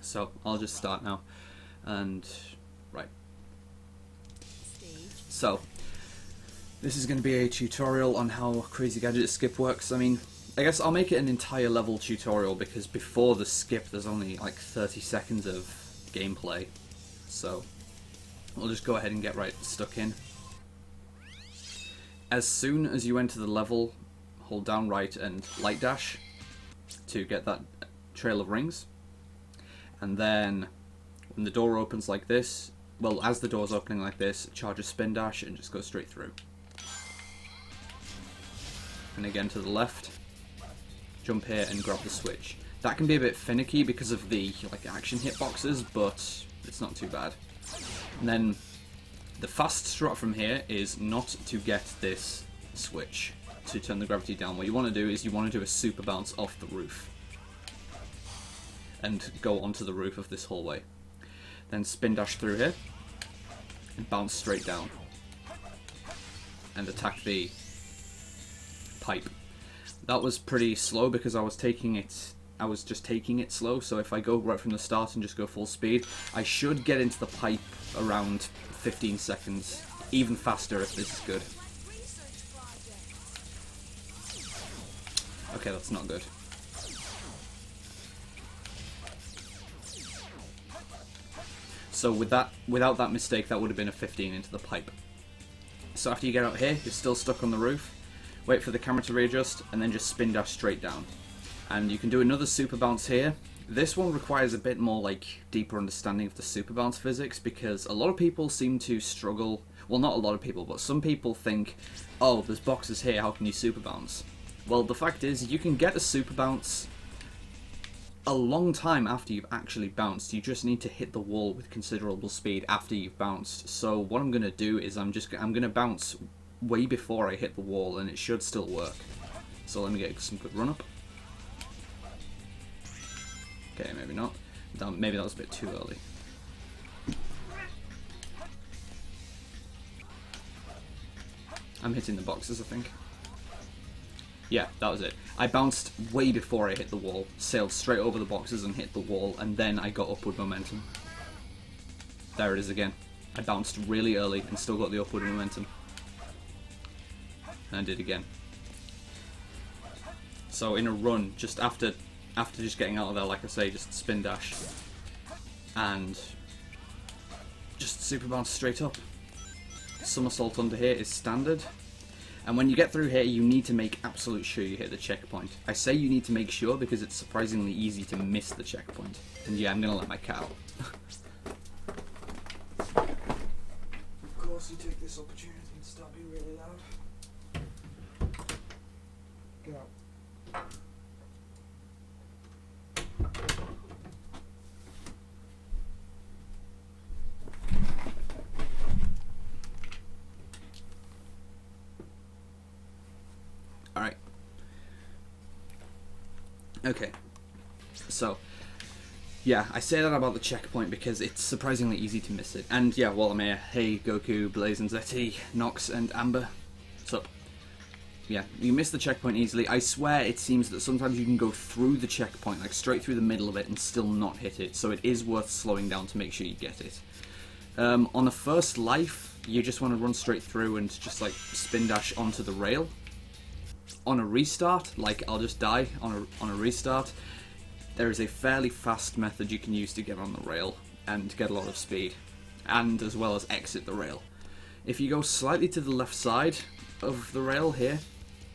So I'll just start now. And right. So this is going to be a tutorial on how Crazy Gadget skip works. I mean, I guess I'll make it an entire level tutorial because before the skip there's only like 30 seconds of gameplay. So we'll just go ahead and get right stuck in. As soon as you enter the level, hold down right and light dash to get that trail of rings. And then when the door opens like this, well, as the door's opening like this, charge a spin dash and just go straight through. And again to the left, jump here and grab the switch. That can be a bit finicky because of the like action hitboxes, but it's not too bad. And then the fast strut from here is not to get this switch to turn the gravity down. What you want to do is you want to do a super bounce off the roof and go onto the roof of this hallway. Then spin dash through here and bounce straight down and attack the pipe. That was pretty slow because I was just taking it slow, so if I go right from the start and just go full speed, I should get into the pipe around 15 seconds, even faster if this is good. Okay, that's not good. So without that mistake, that would have been a 15 into the pipe. So after you get out here, you're still stuck on the roof, wait for the camera to readjust, and then just spin dash straight down. And you can do another super bounce here. This one requires a bit more like deeper understanding of the super bounce physics because a lot of people seem to struggle. Well, not a lot of people, but some people think, oh, there's boxes here, how can you super bounce? Well, the fact is, you can get a super bounce a long time after you've actually bounced. You just need to hit the wall with considerable speed after you've bounced. So what I'm going to do is I'm going to bounce way before I hit the wall, and it should still work. So let me get some good run up. Okay, maybe not. Maybe that was a bit too early. I'm hitting the boxes, I think. Yeah, that was it. I bounced way before I hit the wall, sailed straight over the boxes and hit the wall, and then I got upward momentum. There it is again. I bounced really early and still got the upward momentum. And I did again. So in a run, just after just getting out of there, like I say, just spin dash and just super bounce straight up. Somersault under here is standard. And when you get through here, you need to make absolute sure you hit the checkpoint. I say you need to make sure because it's surprisingly easy to miss the checkpoint. And yeah, I'm gonna let my cat out. Of course you take this opportunity to start being really loud. Get out. Alright. Okay. So, yeah, I say that about the checkpoint because it's surprisingly easy to miss it. And yeah, while I'm here, hey Goku, Blaze and Zeti, Nox and Amber, what's up? Yeah, you miss the checkpoint easily. I swear it seems that sometimes you can go through the checkpoint, like straight through the middle of it and still not hit it. So it is worth slowing down to make sure you get it. On the first life, you just want to run straight through and just like spin dash onto the rail. On a restart, like I'll just die on a restart, there is a fairly fast method you can use to get on the rail and get a lot of speed, and as well as exit the rail. If you go slightly to the left side of the rail here,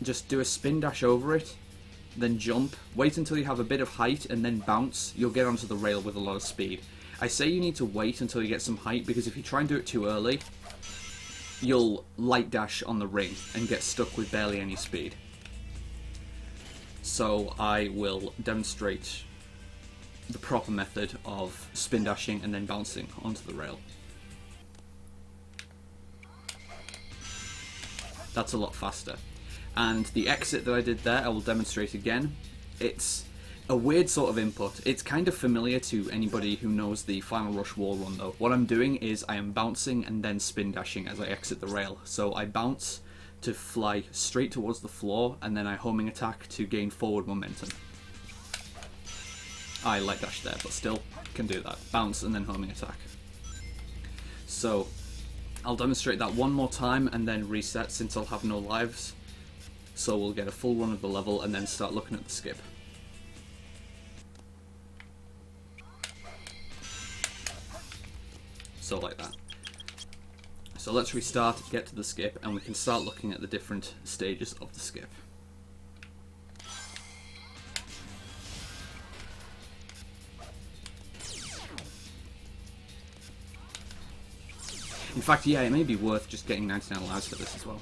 just do a spin dash over it, then jump, wait until you have a bit of height and then bounce, you'll get onto the rail with a lot of speed. I say you need to wait until you get some height because if you try and do it too early, you'll light dash on the ring and get stuck with barely any speed. So I will demonstrate the proper method of spin dashing and then bouncing onto the rail. That's a lot faster. And the exit that I did there, I will demonstrate again. It's a weird sort of input. It's kind of familiar to anybody who knows the Final Rush wall run though. What I'm doing is I am bouncing and then spin dashing as I exit the rail. So I bounce to fly straight towards the floor, and then I homing attack to gain forward momentum. I light dash there, but still, can do that. Bounce and then homing attack. So I'll demonstrate that one more time and then reset since I'll have no lives. So we'll get a full run of the level and then start looking at the skip. So like that. So let's restart, get to the skip, and we can start looking at the different stages of the skip. In fact, yeah, it may be worth just getting 99 lives for this as well.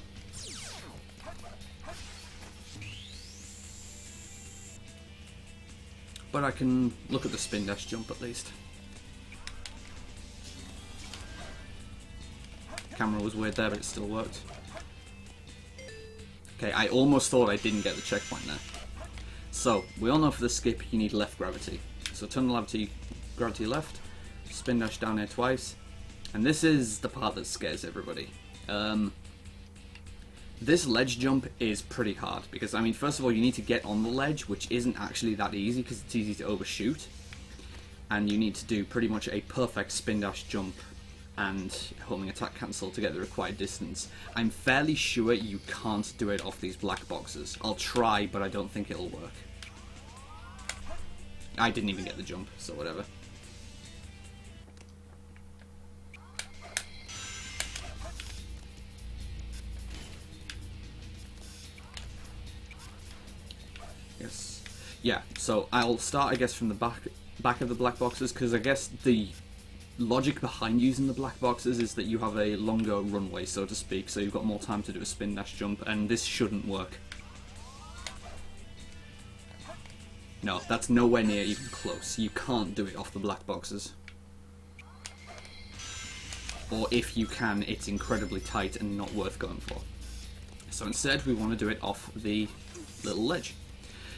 But I can look at the spin dash jump at least. Camera was weird there, but it still worked. Okay, I almost thought I didn't get the checkpoint there. So, we all know for the skip you need left gravity. So turn the gravity left, spin dash down here twice, and this is the part that scares everybody. This ledge jump is pretty hard, because, I mean, first of all, you need to get on the ledge, which isn't actually that easy, because it's easy to overshoot. And you need to do pretty much a perfect spin dash jump and homing attack cancel to get the required distance. I'm fairly sure you can't do it off these black boxes. I'll try, but I don't think it'll work. I didn't even get the jump, so whatever. Yes. Yeah, so I'll start, I guess, from the back of the black boxes, because I guess the logic behind using the black boxes is that you have a longer runway, so to speak, so you've got more time to do a spin dash jump, and this shouldn't work. No, that's nowhere near even close. You can't do it off the black boxes. Or if you can, it's incredibly tight and not worth going for. So instead, we want to do it off the little ledge.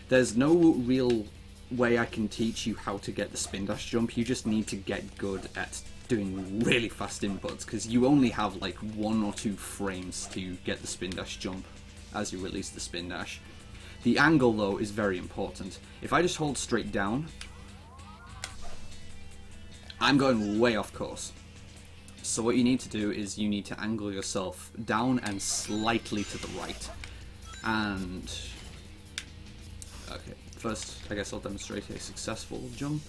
There's no real way I can teach you how to get the spin dash jump. You just need to get good at doing really fast inputs, because you only have like 1 or 2 frames to get the spin dash jump as you release the spin dash. The angle though is very important. If I just hold straight down, I'm going way off course. So what you need to do is you need to angle yourself down and slightly to the right. And okay, first I guess I'll demonstrate a successful jump.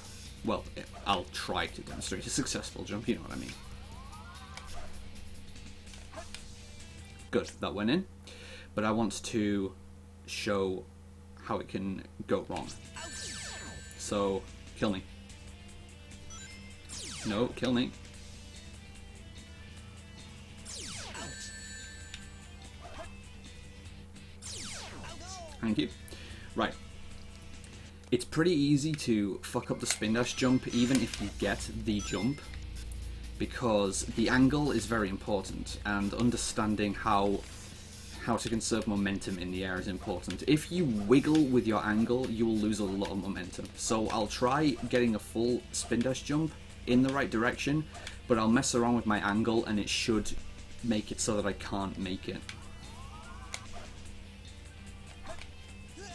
Well, I'll try to demonstrate a successful jump, you know what I mean. Good, that went in. But I want to show how it can go wrong. So, kill me. No, kill me. Thank you. Right. It's pretty easy to fuck up the spin dash jump even if you get the jump, because the angle is very important, and understanding how to conserve momentum in the air is important. If you wiggle with your angle, you will lose a lot of momentum. So I'll try getting a full spin dash jump in the right direction, but I'll mess around with my angle and it should make it so that I can't make it.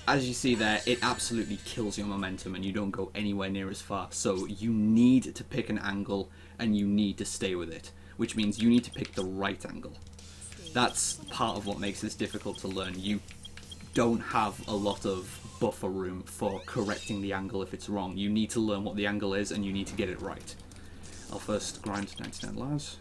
As you see there, it absolutely kills your momentum and you don't go anywhere near as far. So you need to pick an angle and you need to stay with it, which means you need to pick the right angle. That's part of what makes this difficult to learn. You don't have a lot of buffer room for correcting the angle if it's wrong. You need to learn what the angle is and you need to get it right. I'll first grind 99 lives.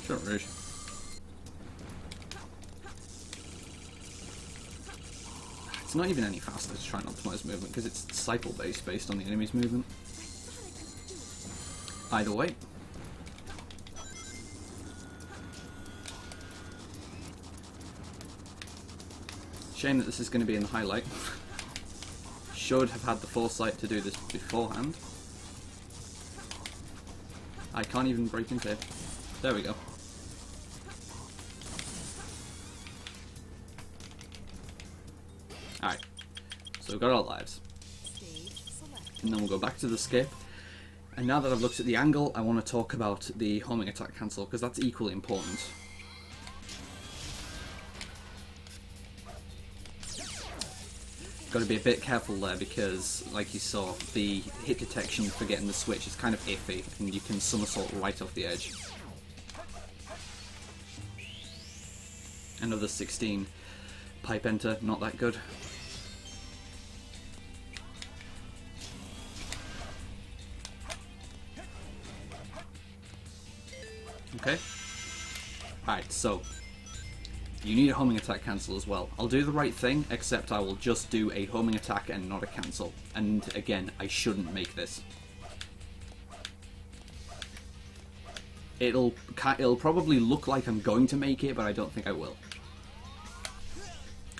Short rouge. It's not even any faster to try and optimize movement because it's cycle based on the enemy's movement. Either way. Shame that this is going to be in the highlight. Should have had the foresight to do this beforehand. I can't even break into it. There we go. Alright, so we've got our lives. And then we'll go back to the skip. And now that I've looked at the angle, I want to talk about the homing attack cancel, because that's equally important. Got to be a bit careful there because, like you saw, the hit detection for getting the switch is kind of iffy, and you can somersault right off the edge. Another 16 pipe enter, not that good. Okay. Alright, so you need a homing attack cancel as well. I'll do the right thing, except I will just do a homing attack and not a cancel. And again, I shouldn't make this. It'll probably look like I'm going to make it, but I don't think I will.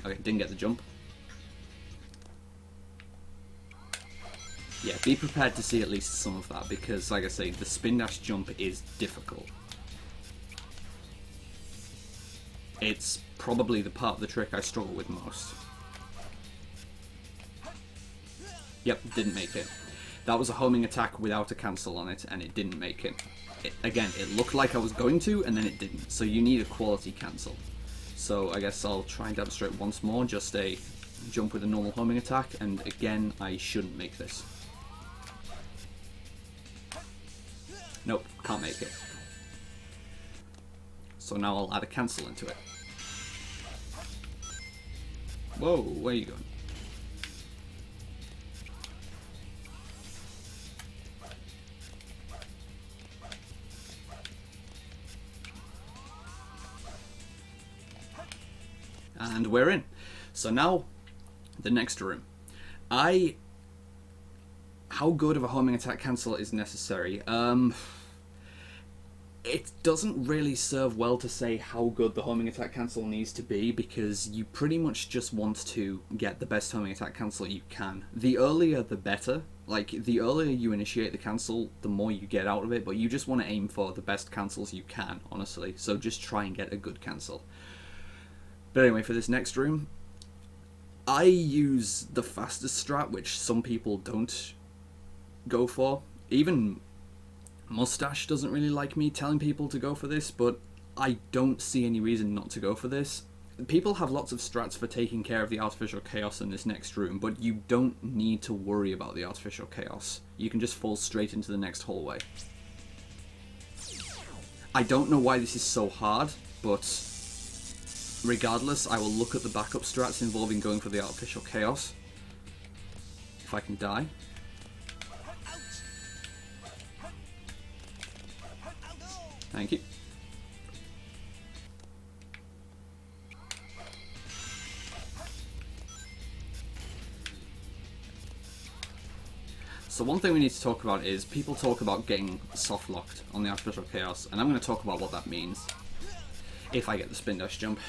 Okay, didn't get the jump. Yeah, be prepared to see at least some of that, because like I say, the spin dash jump is difficult. It's probably the part of the trick I struggle with most. Yep, didn't make it. That was a homing attack without a cancel on it, and it didn't make it. Again, it looked like I was going to, and then it didn't. So you need a quality cancel. So I guess I'll try and demonstrate once more, just a jump with a normal homing attack, and again, I shouldn't make this. Nope, can't make it. So now I'll add a cancel into it. Whoa, where are you going? And we're in. So now, the next room. How good of a homing attack cancel is necessary? It doesn't really serve well to say how good the homing attack cancel needs to be, because you pretty much just want to get the best homing attack cancel you can. The earlier the better. Like, the earlier you initiate the cancel, the more you get out of it, but you just want to aim for the best cancels you can, honestly. So just try and get a good cancel. But anyway, for this next room, I use the fastest strat, which some people don't go for. Even Mustache doesn't really like me telling people to go for this, but I don't see any reason not to go for this. People have lots of strats for taking care of the artificial chaos in this next room, but you don't need to worry about the artificial chaos. You can just fall straight into the next hallway. I don't know why this is so hard, but regardless, I will look at the backup strats involving going for the artificial chaos. If I can die. Thank you. So one thing we need to talk about is people talk about getting soft locked on the artificial chaos, and I'm going to talk about what that means if I get the spin dash jump.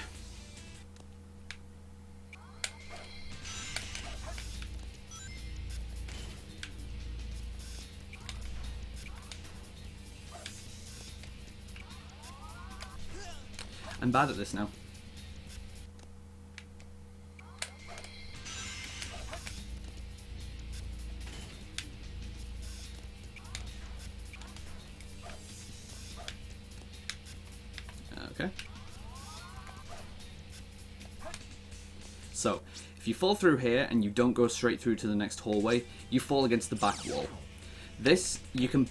I'm bad at this now. Okay. So, if you fall through here and you don't go straight through to the next hallway, you fall against the back wall. This, you can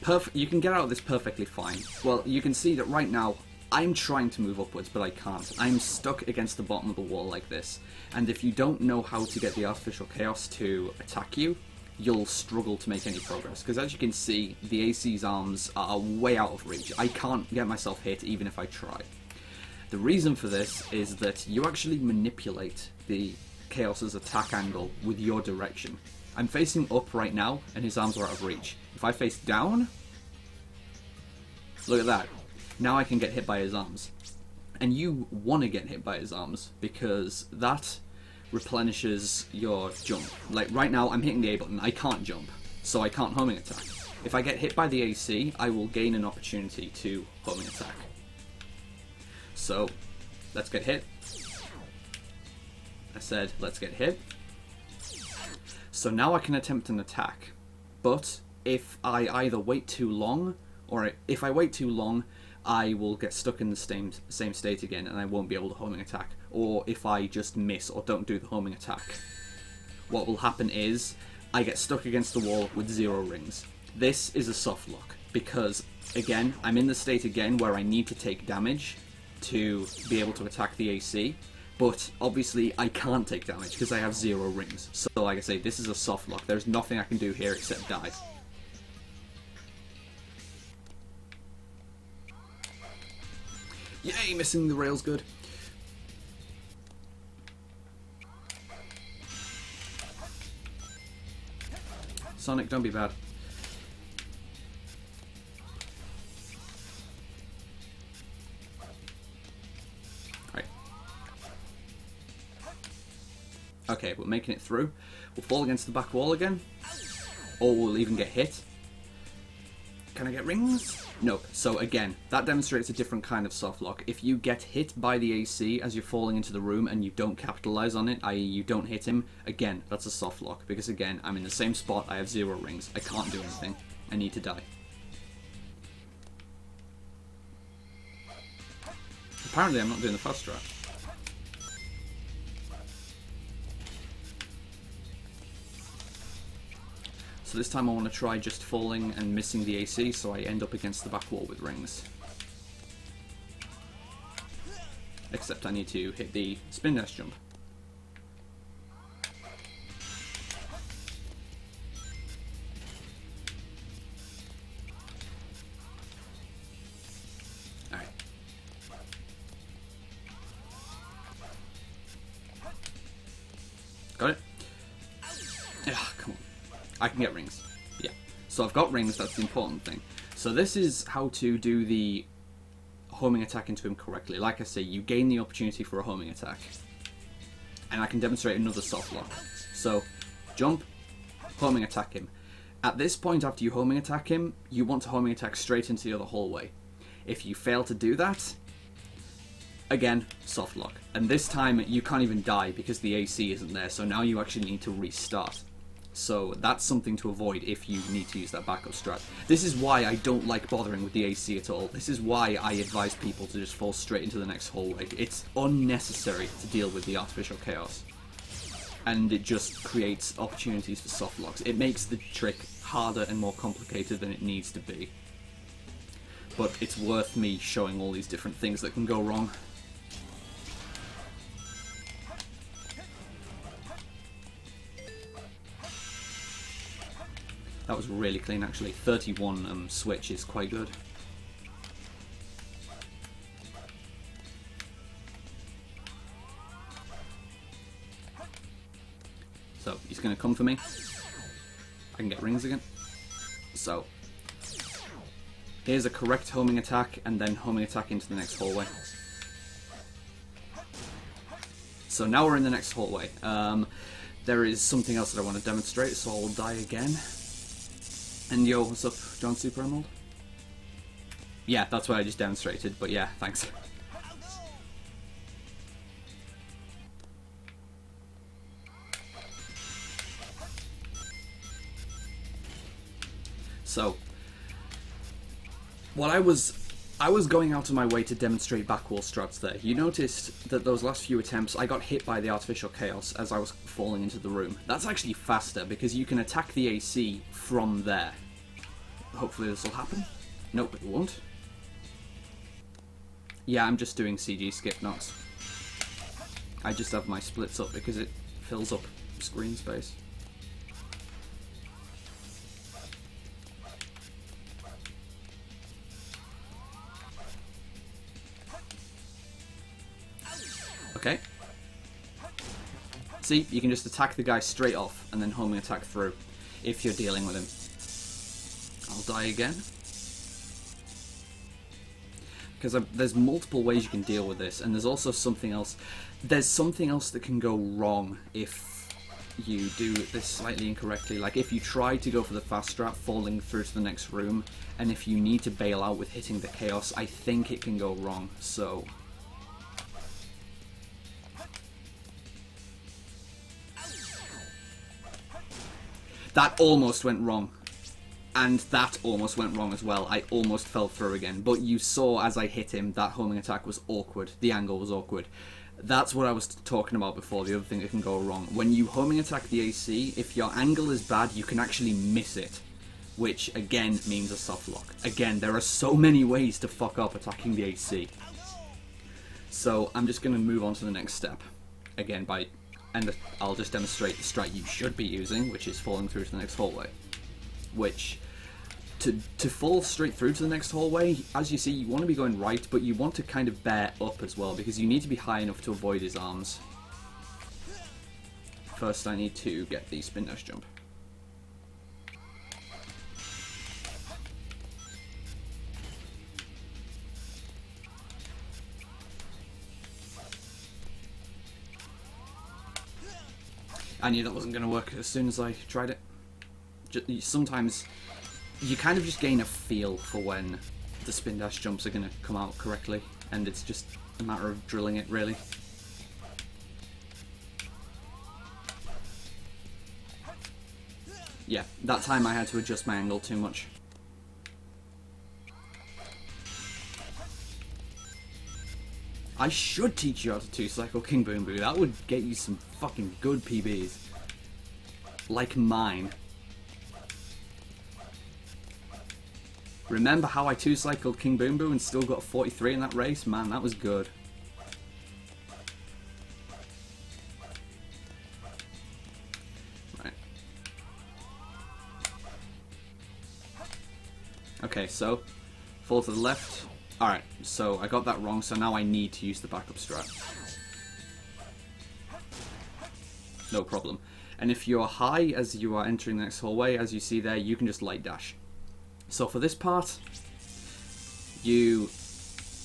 get out of this perfectly fine. Well, you can see that right now, I'm trying to move upwards, but I can't. I'm stuck against the bottom of the wall like this. And if you don't know how to get the artificial chaos to attack you, you'll struggle to make any progress. Because as you can see, the AC's arms are way out of reach. I can't get myself hit even if I try. The reason for this is that you actually manipulate the Chaos's attack angle with your direction. I'm facing up right now, and his arms are out of reach. If I face down, look at that. Now I can get hit by his arms. And you want to get hit by his arms, because that replenishes your jump. Like, right now, I'm hitting the A button. I can't jump, so I can't homing attack. If I get hit by the AC, I will gain an opportunity to homing attack. So, let's get hit. I said, let's get hit. So now I can attempt an attack. but if I either wait too long, or if I wait too long, I will get stuck in the same state again, and I won't be able to homing attack. Or if I just miss or don't do the homing attack, what will happen is I get stuck against the wall with 0 rings. This is a soft lock because, again, I'm in the state again where I need to take damage to be able to attack the AC, but obviously I can't take damage because I have 0 rings. So like I say, this is a soft lock. There's nothing I can do here except die. Yay, missing the rail's good. Sonic, don't be bad. Right. Okay, we're making it through. We'll fall against the back wall again. Or we'll even get hit. Can I get rings? Nope. So again, that demonstrates a different kind of soft lock. If you get hit by the AC as you're falling into the room and you don't capitalize on it, i.e. you don't hit him, again, that's a soft lock. Because again, I'm in the same spot, I have 0 rings. I can't do anything. I need to die. Apparently I'm not doing the fast strat. So this time I want to try just falling and missing the AC, so I end up against the back wall with rings. Except I need to hit the spin dash jump. Alright. Got it? Ah, come on. I can get rings. Yeah. So I've got rings, that's the important thing. So this is how to do the homing attack into him correctly. Like I say, you gain the opportunity for a homing attack. And I can demonstrate another soft lock. So, jump, homing attack him. At this point, after you homing attack him, you want to homing attack straight into the other hallway. If you fail to do that, again, soft lock. And this time, you can't even die because the AC isn't there, so now you actually need to restart. So that's something to avoid if you need to use that backup strat. This is why I don't like bothering with the AC at all. This is why I advise people to just fall straight into the next hallway. It's unnecessary to deal with the artificial chaos. And it just creates opportunities for soft locks. It makes the trick harder and more complicated than it needs to be. But it's worth me showing all these different things that can go wrong. That was really clean, actually. 31 switch is quite good. So, he's going to come for me. I can get rings again. So, here's a correct homing attack, and then homing attack into the next hallway. So now we're in the next hallway. There is something else that I want to demonstrate, so I'll die again. And yo, what's up, John Super Emerald? Yeah, that's what I just demonstrated, but yeah, thanks. So, what I was going out of my way to demonstrate backwall strats there. You noticed that those last few attempts, I got hit by the artificial chaos as I was falling into the room. That's actually faster, because you can attack the AC from there. Hopefully this will happen. Nope, it won't. Yeah, I'm just doing CG skip knocks. I just have my splits up because it fills up screen space. Okay. See, you can just attack the guy straight off and then homing attack through if you're dealing with him. I'll die again. Because there's multiple ways you can deal with this, and there's also something else. There's something else that can go wrong if you do this slightly incorrectly. Like if you try to go for the fast strat, falling through to the next room, and if you need to bail out with hitting the chaos, I think it can go wrong, so... That almost went wrong. And that almost went wrong as well. I almost fell through again. But you saw as I hit him, that homing attack was awkward. The angle was awkward. That's what I was talking about before, the other thing that can go wrong. When you homing attack the AC, if your angle is bad, you can actually miss it. Which, again, means a soft lock. Again, there are so many ways to fuck up attacking the AC. So, I'm just going to move on to the next step. Again, and I'll just demonstrate the strat you should be using, which is falling through to the next hallway. Which, to fall straight through to the next hallway, as you see, you want to be going right, but you want to kind of bear up as well, because you need to be high enough to avoid his arms. First, I need to get the spin dash jump. I knew that wasn't going to work as soon as I tried it. Sometimes you kind of just gain a feel for when the spin dash jumps are going to come out correctly, and it's just a matter of drilling it, really. Yeah, that time I had to adjust my angle too much. I should teach you how to two-cycle King Boom Boo. That would get you some fucking good PBs. Like mine. Remember how I two-cycled King Boom Boo and still got 43 in that race? Man, that was good. Right. Okay, so, fall to the left. Alright, so I got that wrong, so now I need to use the backup strat. No problem. And if you're high as you are entering the next hallway, as you see there, you can just light dash. So for this part,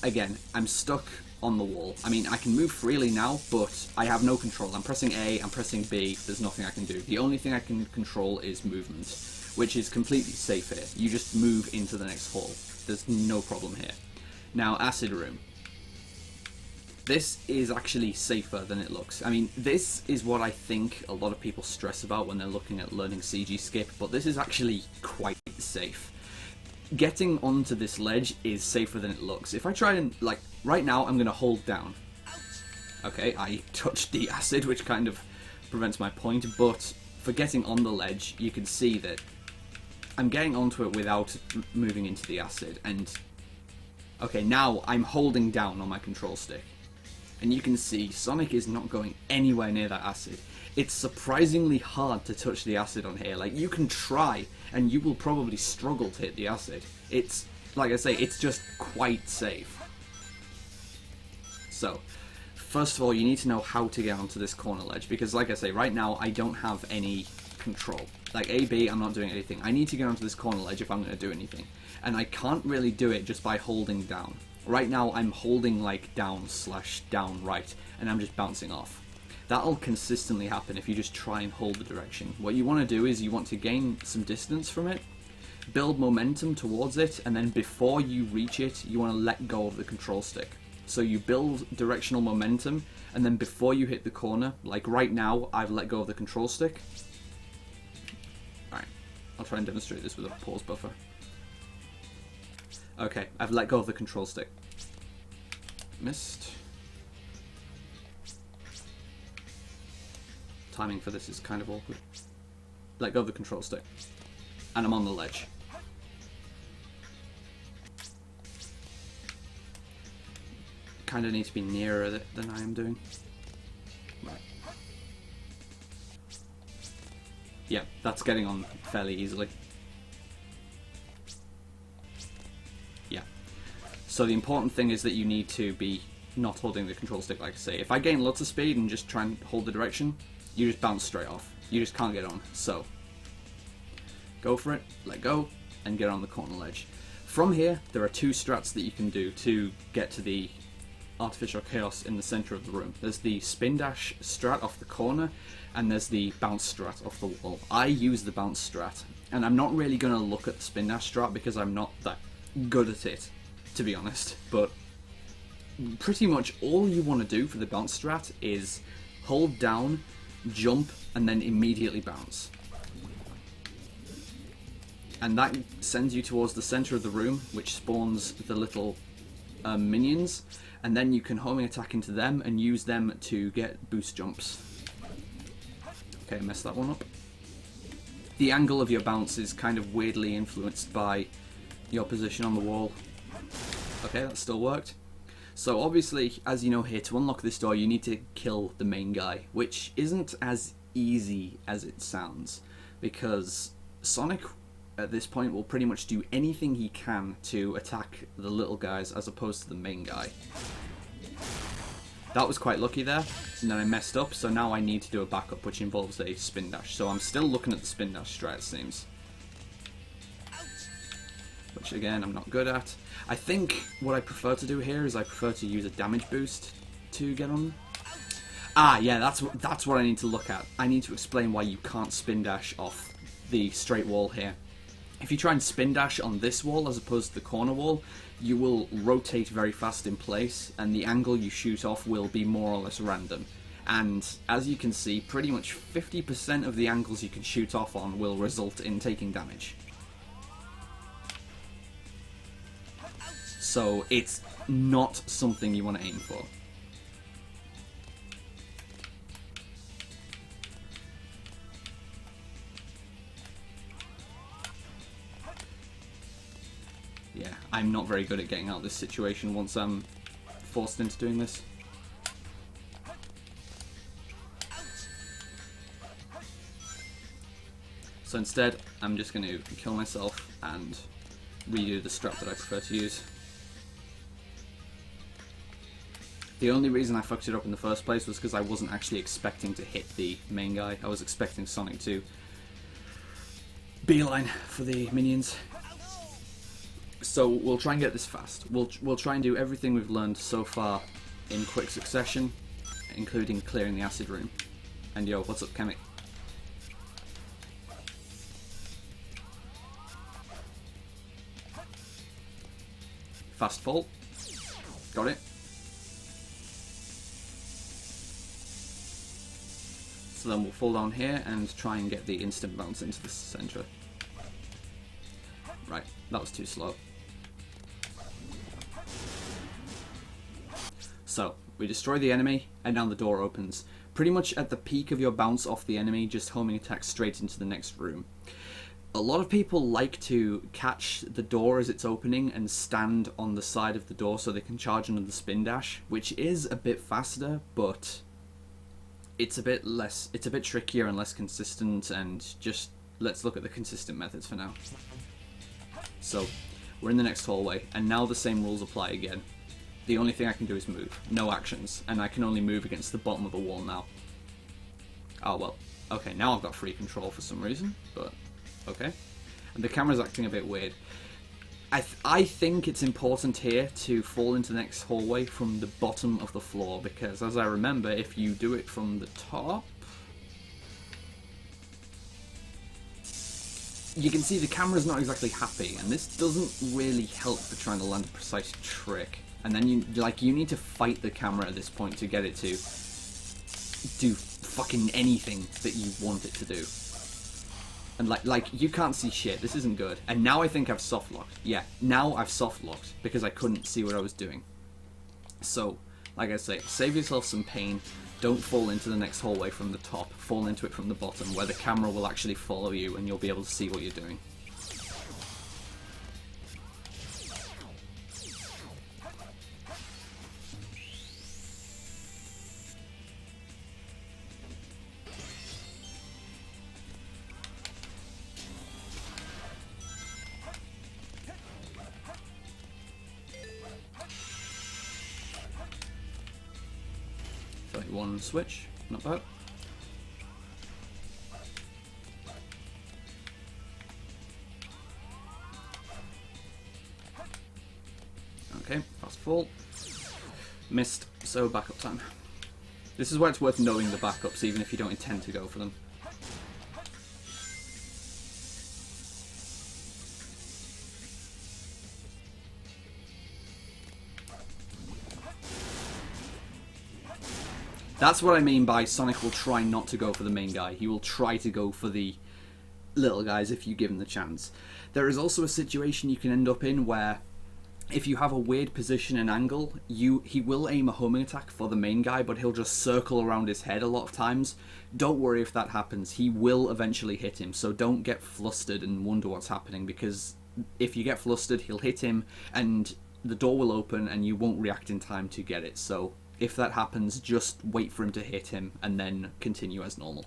again, I'm stuck on the wall. I mean, I can move freely now, but I have no control. I'm pressing A, I'm pressing B, there's nothing I can do. The only thing I can control is movement, which is completely safe here. You just move into the next hall. There's no problem here. Now, Acid Room. This is actually safer than it looks. I mean, this is what I think a lot of people stress about when they're looking at learning CG skip, but this is actually quite safe. Getting onto this ledge is safer than it looks. If I try and, like, right now I'm going to hold down. Okay, I touched the acid, which kind of prevents my point, but for getting on the ledge, you can see that I'm getting onto it without moving into the acid, and okay, now I'm holding down on my control stick. And you can see Sonic is not going anywhere near that acid. It's surprisingly hard to touch the acid on here. Like, you can try, and you will probably struggle to hit the acid. It's, like I say, it's just quite safe. So, first of all, you need to know how to get onto this corner ledge, because like I say, right now, I don't have any control. Like, A, B, I'm not doing anything. I need to get onto this corner ledge if I'm going to do anything. And I can't really do it just by holding down. Right now I'm holding like down/down right, and I'm just bouncing off. That'll consistently happen if you just try and hold the direction. What you want to do is you want to gain some distance from it, build momentum towards it, and then before you reach it, you want to let go of the control stick. So you build directional momentum, and then before you hit the corner, like right now, I've let go of the control stick. Alright, I'll try and demonstrate this with a pause buffer. Okay, I've let go of the control stick. Missed. Timing for this is kind of awkward. Let go of the control stick. And I'm on the ledge. Kind of need to be nearer than I am doing. Right. Yeah, that's getting on fairly easily. So the important thing is that you need to be not holding the control stick, like I say. If I gain lots of speed and just try and hold the direction, you just bounce straight off. You just can't get on. So, go for it, let go, and get on the corner ledge. From here, there are two strats that you can do to get to the artificial chaos in the center of the room. There's the spin dash strat off the corner, and there's the bounce strat off the wall. I use the bounce strat, and I'm not really going to look at the spin dash strat because I'm not that good at it, to be honest, but pretty much all you want to do for the bounce strat is hold down, jump, and then immediately bounce. and that sends you towards the center of the room, which spawns the little minions, and then you can homing attack into them and use them to get boost jumps. Okay, messed that one up. The angle of your bounce is kind of weirdly influenced by your position on the wall. Okay, that still worked. So obviously, as you know here, to unlock this door you need to kill the main guy, which isn't as easy as it sounds, because Sonic at this point will pretty much do anything he can to attack the little guys as opposed to the main guy. That was quite lucky there, and then I messed up, so now I need to do a backup which involves a spin dash. So I'm still looking at the spin dash strat, it seems. Which again, I'm not good at. I think what I prefer to do here is I prefer to use a damage boost to get on. Ah, yeah, that's what I need to look at. I need to explain why you can't spin dash off the straight wall here. If you try and spin dash on this wall as opposed to the corner wall, you will rotate very fast in place, and the angle you shoot off will be more or less random. And as you can see, pretty much 50% of the angles you can shoot off on will result in taking damage. So it's not something you want to aim for. Yeah, I'm not very good at getting out of this situation once I'm forced into doing this. So instead, I'm just going to kill myself and redo the strat that I prefer to use. The only reason I fucked it up in the first place was because I wasn't actually expecting to hit the main guy. I was expecting Sonic to beeline for the minions. So we'll try and get this fast. We'll try and do everything we've learned so far in quick succession, including clearing the acid room. And yo, what's up, Chemic? Fast fall. Got it. So then we'll fall down here and try and get the instant bounce into the center. Right, that was too slow. So, we destroy the enemy, and now the door opens. Pretty much at the peak of your bounce off the enemy, just homing attack straight into the next room. A lot of people like to catch the door as it's opening and stand on the side of the door so they can charge under the spin dash, which is a bit faster, but it's a bit trickier and less consistent, and just let's look at the consistent methods for now. So, we're in the next hallway, and now the same rules apply again. The only thing I can do is move, no actions, and I can only move against the bottom of the wall now. Oh well, okay, now I've got free control for some reason, but okay. And the camera's acting a bit weird. I think it's important here to fall into the next hallway from the bottom of the floor, because as I remember, if you do it from the top, you can see the camera's not exactly happy, and this doesn't really help for trying to land a precise trick. And then you need to fight the camera at this point to get it to do fucking anything that you want it to do. And like you can't see shit. This isn't good. And now I think I've soft locked. Yeah, now I've soft locked because I couldn't see what I was doing. So, like I say, save yourself some pain. Don't fall into the next hallway from the top. Fall into it from the bottom, where the camera will actually follow you and you'll be able to see what you're doing. One switch, not bad. Okay, fast fall. Missed, so backup time. This is why it's worth knowing the backups, even if you don't intend to go for them. That's what I mean by Sonic will try not to go for the main guy. He will try to go for the little guys if you give him the chance. There is also a situation you can end up in where if you have a weird position and angle, he will aim a homing attack for the main guy, but he'll just circle around his head a lot of times. Don't worry if that happens. He will eventually hit him, so don't get flustered and wonder what's happening, because if you get flustered, he'll hit him, and the door will open, and you won't react in time to get it. So if that happens, just wait for him to hit him, and then continue as normal.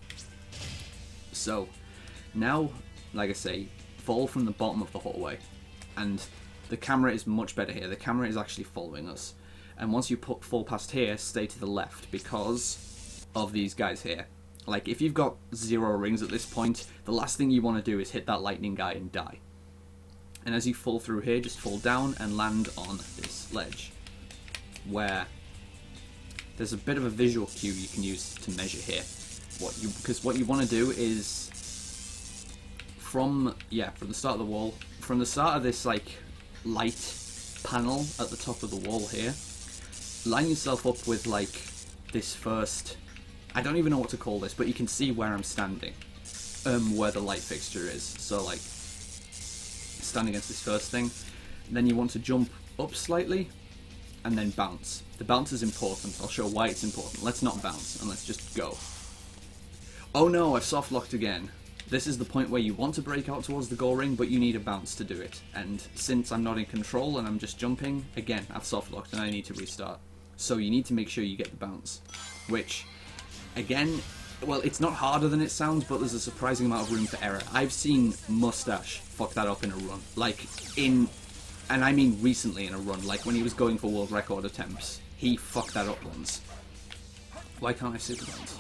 So now, like I say, fall from the bottom of the hallway, and the camera is much better here. The camera is actually following us. And once you fall past here, stay to the left because of these guys here. Like, if you've got 0 rings at this point, the last thing you want to do is hit that lightning guy and die. And as you fall through here, just fall down and land on this ledge, where there's a bit of a visual cue you can use to measure here. Because what you want to do is from the start of the wall, from the start of this like light panel at the top of the wall here, line yourself up with like this first, I don't even know what to call this, but you can see where I'm standing, where the light fixture is. So like stand against this first thing, then you want to jump up slightly and then bounce. The bounce is important. I'll show why it's important. Let's not bounce and let's just go. Oh no, I've soft locked again. This is the point where you want to break out towards the goal ring, but you need a bounce to do it. And since I'm not in control and I'm just jumping, again, I've soft locked and I need to restart. So you need to make sure you get the bounce. Which, again, well, it's not harder than it sounds, but there's a surprising amount of room for error. I've seen Mustache fuck that up in a run. And I mean recently in a run, like when he was going for world record attempts. He fucked that up once. Why can't I super bounce?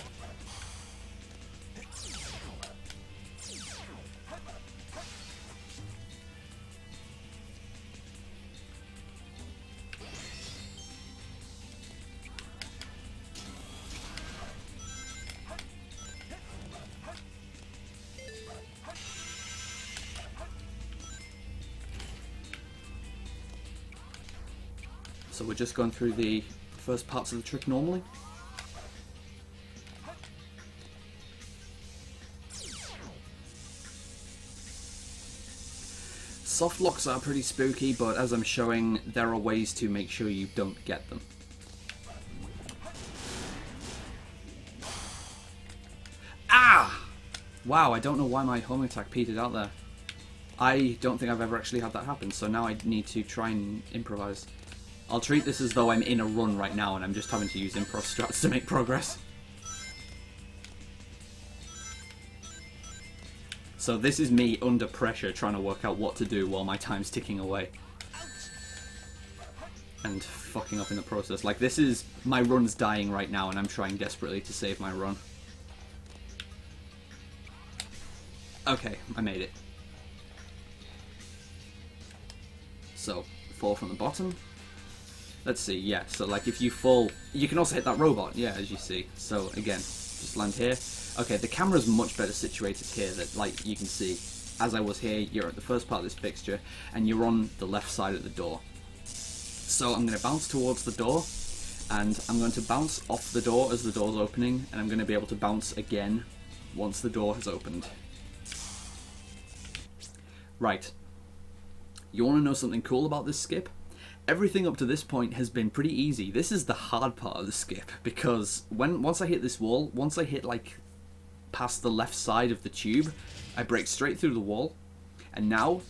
So we're just going through the first parts of the trick normally. Soft locks are pretty spooky, but as I'm showing, there are ways to make sure you don't get them. Ah! Wow, I don't know why my home attack petered out there. I don't think I've ever actually had that happen, so now I need to try and improvise. I'll treat this as though I'm in a run right now and I'm just having to use improv strats to make progress. So this is me under pressure trying to work out what to do while my time's ticking away. And fucking up in the process. Like, this is... my run's dying right now and I'm trying desperately to save my run. Okay, I made it. So, fall from the bottom. Let's see, yeah, so like if you fall, you can also hit that robot, yeah, as you see. So again, just land here. Okay, the camera's much better situated here, that like you can see, as I was here, you're at the first part of this fixture, and you're on the left side of the door. So I'm going to bounce towards the door, and I'm going to bounce off the door as the door's opening, and I'm going to be able to bounce again once the door has opened. Right. You want to know something cool about this skip? Everything up to this point has been pretty easy. This is the hard part of the skip, because once I hit this wall, once I hit like past the left side of the tube, I break straight through the wall, and now,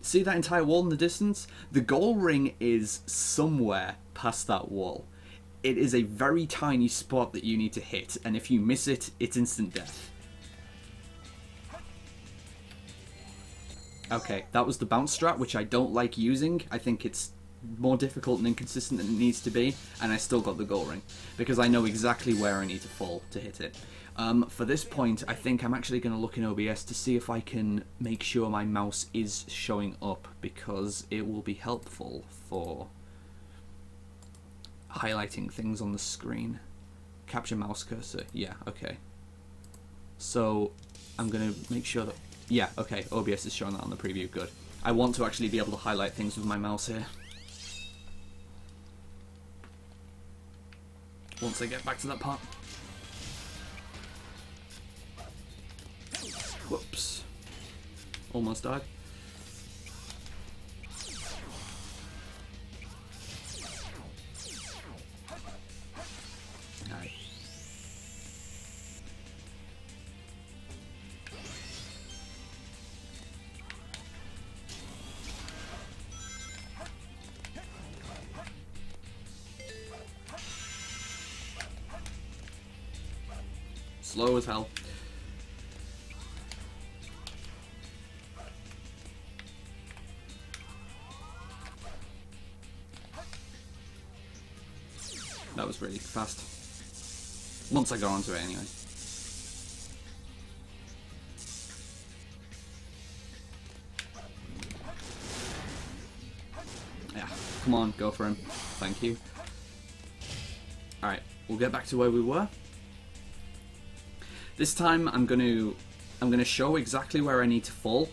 see that entire wall in the distance? The goal ring is somewhere past that wall. It is a very tiny spot that you need to hit, and if you miss it, it's instant death. Okay, that was the bounce strat, which I don't like using. I think it's more difficult and inconsistent than it needs to be, and I still got the goal ring, because I know exactly where I need to fall to hit it. For this point, I think I'm actually going to look in OBS to see if I can make sure my mouse is showing up, because it will be helpful for highlighting things on the screen. Capture mouse cursor, yeah, okay. So, I'm going to make sure that... yeah, okay, OBS is showing that on the preview, good. I want to actually be able to highlight things with my mouse here. Once I get back to that part. Whoops. Almost died. Alright. Slow as hell. That was really fast. Once I got onto it anyway. Yeah, come on, go for him. Thank you. Alright, we'll get back to where we were. This time I'm gonna show exactly where I need to fall,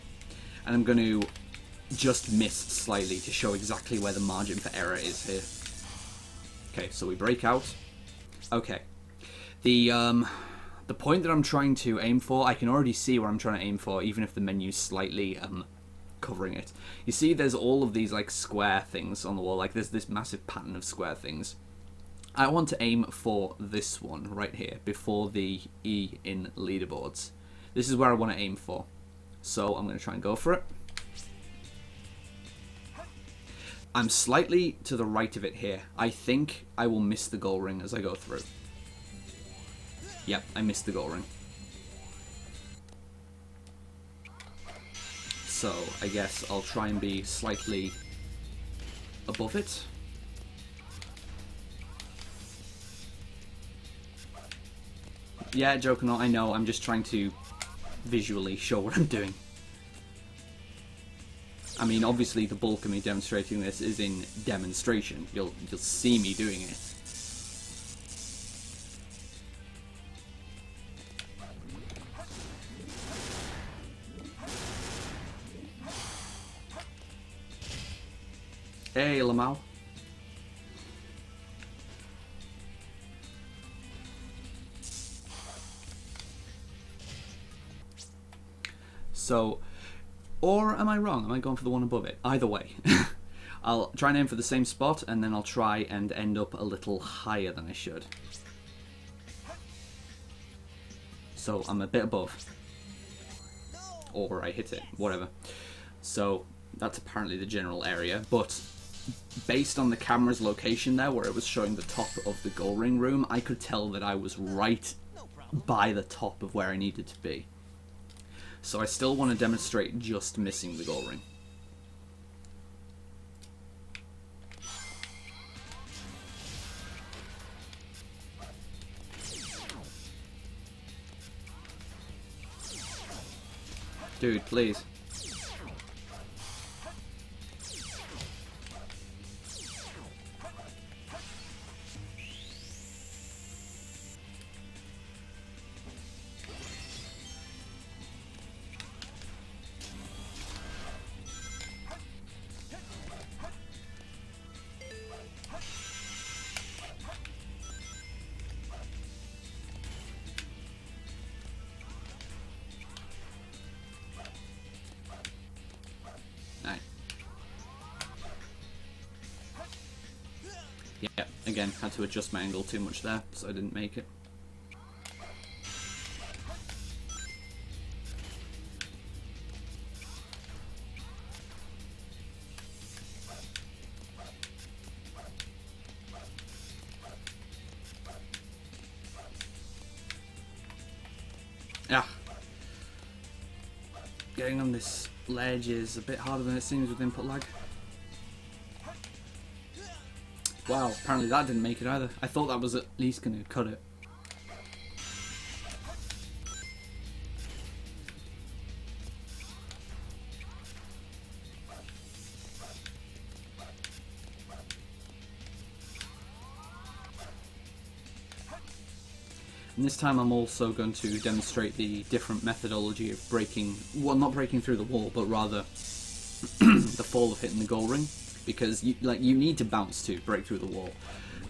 and I'm gonna just miss slightly to show exactly where the margin for error is here. Okay, so we break out. Okay. The point that I'm trying to aim for, I can already see where I'm trying to aim for, even if the menu's slightly covering it. You see there's all of these like square things on the wall, like there's this massive pattern of square things. I want to aim for this one right here, before the E in leaderboards. This is where I want to aim for. So I'm going to try and go for it. I'm slightly to the right of it here. I think I will miss the goal ring as I go through. Yep, I missed the goal ring. So I guess I'll try and be slightly above it. Yeah, joke or not, I know, I'm just trying to visually show what I'm doing. I mean, obviously the bulk of me demonstrating this is in demonstration. You'll see me doing it. Hey, Lamau. So, or am I wrong? Am I going for the one above it? Either way. I'll try and aim for the same spot, and then I'll try and end up a little higher than I should. So I'm a bit above. Or I hit it, whatever. So that's apparently the general area, but based on the camera's location there, where it was showing the top of the goal ring room, I could tell that I was right by the top of where I needed to be. So I still want to demonstrate just missing the goal ring. Dude, please. Yeah, again, had to adjust my angle too much there, so I didn't make it. Yeah. Getting on this ledge is a bit harder than it seems with input lag. Wow, apparently that didn't make it either. I thought that was at least going to cut it. And this time I'm also going to demonstrate the different methodology of breaking, well, not breaking through the wall, but rather the fall of hitting the goal ring. Because you need to bounce to break through the wall,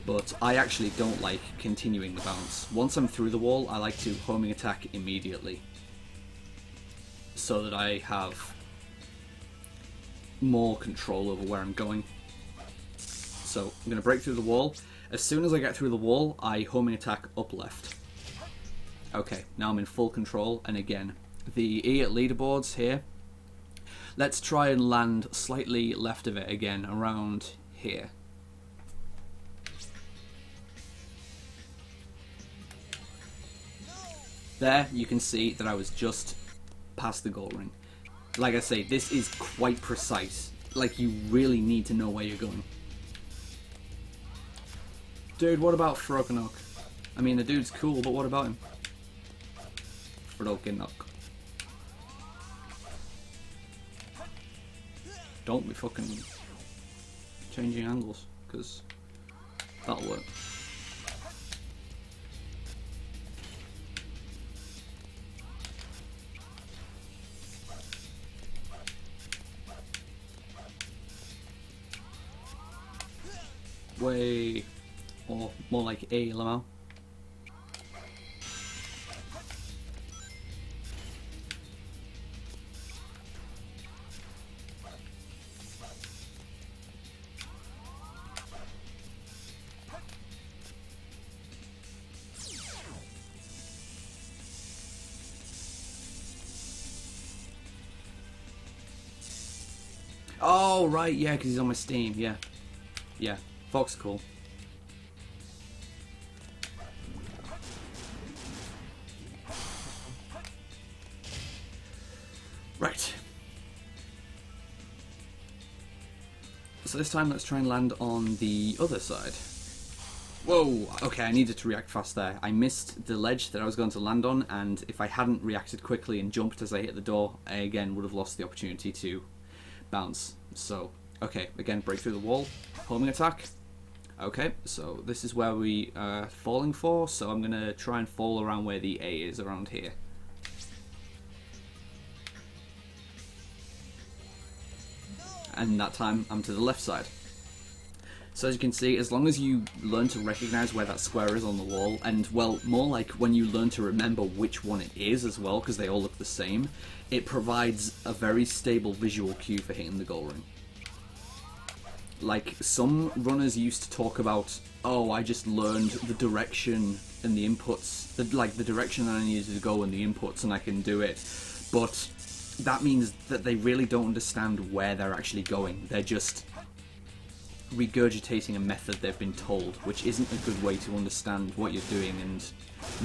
but I actually don't like continuing the bounce. Once I'm through the wall, I like to homing attack immediately. so that I have more control over where I'm going. So I'm going to break through the wall. As soon as I get through the wall, I homing attack up left. Okay, now I'm in full control, and again, the E at leaderboards here. Let's try and land slightly left of it again, around here. There, you can see that I was just past the goal ring. Like I say, this is quite precise. Like, you really need to know where you're going. Dude, what about Froganok? I mean, the dude's cool, but what about him? Froganok. Don't be fucking changing angles, because that'll work. Way, or more like a Lamau. Oh right, yeah, because he's on my Steam. Yeah, yeah. Fox cool. Right. So this time let's try and land on the other side. Whoa! Okay, I needed to react fast there. I missed the ledge that I was going to land on, and if I hadn't reacted quickly and jumped as I hit the door, I again would have lost the opportunity to bounce. So, okay, again, break through the wall, homing attack. Okay, so this is where we are falling for, so I'm going to try and fall around where the A is, around here. And that time I'm to the left side. So as you can see, as long as you learn to recognize where that square is on the wall, and well, more like when you learn to remember which one it is as well, because they all look the same, it provides a very stable visual cue for hitting the goal ring. Like, some runners used to talk about, oh, I just learned the direction and the inputs, the direction that I needed to go and the inputs and I can do it. But that means that they really don't understand where they're actually going. They're just regurgitating a method they've been told, which isn't a good way to understand what you're doing and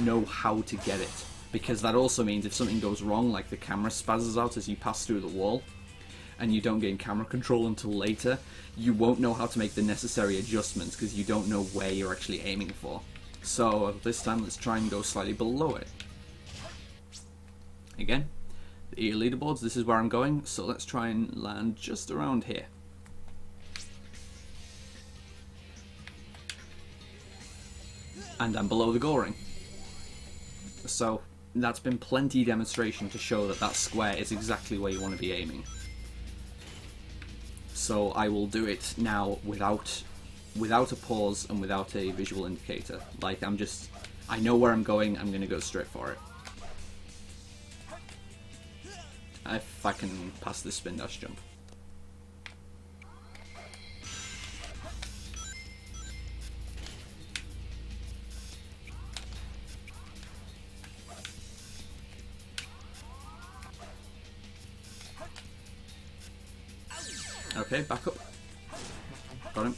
know how to get it. Because that also means if something goes wrong, like the camera spazzes out as you pass through the wall, and you don't gain camera control until later, you won't know how to make the necessary adjustments because you don't know where you're actually aiming for. So this time let's try and go slightly below it. Again, the leaderboards, this is where I'm going, so let's try and land just around here. And I'm below the goal ring. So that's been plenty demonstration to show that that square is exactly where you want to be aiming. So I will do it now without a pause and without a visual indicator. Like, I know where I'm going, I'm going to go straight for it. If I can pass this spin dash jump. Okay, back up. Got him.